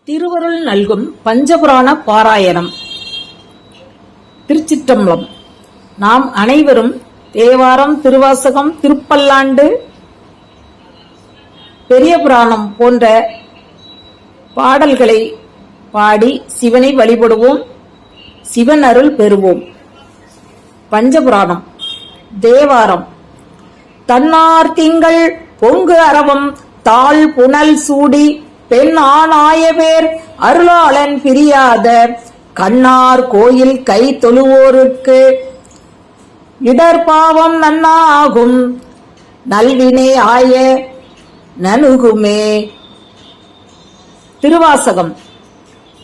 திருவருள் நல்கும் பஞ்சபுராண பாராயணம். திருச்சிற்றம்பலம். நாம் அனைவரும் தேவாரம், திருவாசகம், திருப்பல்லாண்டு, பெரிய புராணம் போன்ற பாடல்களை பாடி சிவனை வழிபடுவோம், சிவன் அருள் பெறுவோம். பஞ்சபுராணம். தேவாரம். தன்னார் திங்கள் பொங்கு அரவம் தாழ் புனல் சூடி பெண் ஆனாயவேர் அருளாளன் பிரியாத கண்ணார் கோயில் கை தொழுவோருக்கு இடர்பாவம் நன்னாகும் நல்வினை ஆய நனுகுமே. திருவாசகம்.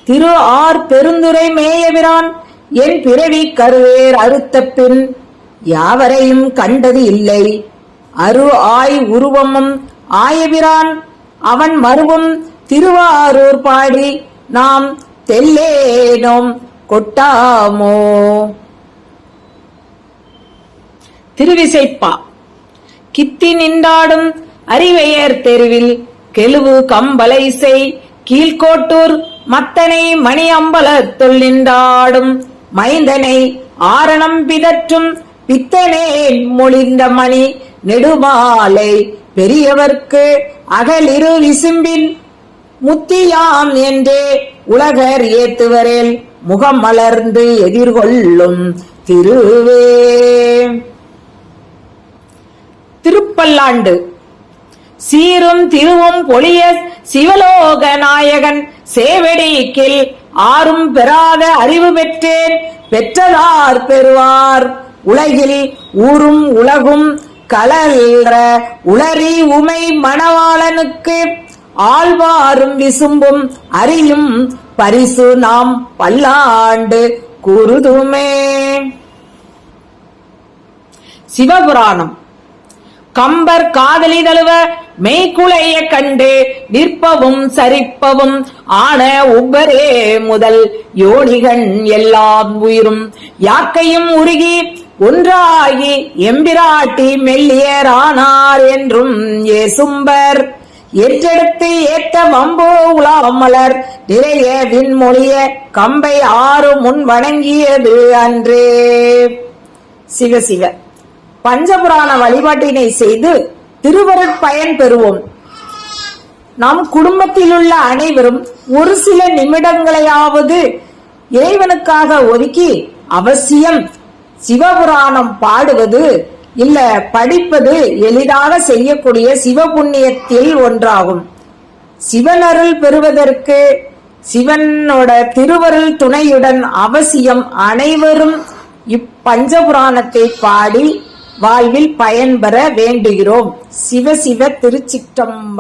திரு ஆர் பெருந்துரை மேயபிரான் என் பிறவி கருவேர் அறுத்த பின் யாவரையும் கண்டது இல்லை. அரு ஆய் உருவமும் ஆயபிரான் அவன் மருவும் திருவாரூர் பாடி நாம் தெல்லேனோம் கொட்டாமோ. திருவிசைப்பா. கித்தி நின்றாடும் அறிவையர் தெருவில் கெழுவு கம்பலைசை கீழ்கோட்டூர் மத்தனை மணி அம்பலத்துள் நின்றாடும் மைந்தனை ஆரணம் பிதற்றும் பித்தனே மொழிந்த மணி நெடுமாலை பெரியவர்க்கு அகலிரு விசும்பின் முத்தியாம் என்றே உலகர் ஏத்துவரேல் முகம் மலர்ந்து எதிர்கொள்ளும் திருவே. திருப்பல்லாண்டு. சீரும் திருவும் பொழிய சிவலோக நாயகன் சேவடிக்கில் ஆறும் பெறாத அறிவு பெற்றேன் பெற்றதார் பெறுவார் உலகில் ஊரும் உலகும் கலல்ற உளறி உமை மணவாளனுக்கு ஆழ்வாரும் விசும்பும் அறியும் பரிசு நாம் பல்லாண்டு கூறுதுமே. சிவபுராணம். கம்பர் காதலி தழுவ மெய்குலைய கண்டு நிற்பவும் சரிப்பவும் ஆன உப்பரே முதல் யோனிகன் எல்லாம் உயிரும் யாக்கையும் உருகி ஒன்றாகி எம்பிராட்டி மெல்லியரானார் என்றும் ஏசும்பர் ஏற்றெடுத்து ஏற்ற வம்போ உலாமலர் நிறைய விண்மொழிய கம்பை ஆறு முன் வணங்கியது அன்றே. சிவசிவ. பஞ்சபுராண வழிபாட்டினை செய்து திருவருட் பயன் பெறுவோம். நம் குடும்பத்திலுள்ள அனைவரும் ஒரு சில நிமிடங்களையாவது இறைவனுக்காக ஒதுக்கி அவசியம் சிவபுராணம் பாடுவது இல்ல படிப்பது எளிதாக செய்யக்கூடிய சிவபுண்ணியத்தில் ஒன்றாகும். சிவனருள் பெறுவதற்கு சிவனோட திருவருள் துணையுடன் அவசியம் அனைவரும் இப்பஞ்சபுராணத்தை பாடி வாழ்வில் பயன்பெற வேண்டுகிறோம். சிவசிவ. திருச்சிற்றம்பலம்.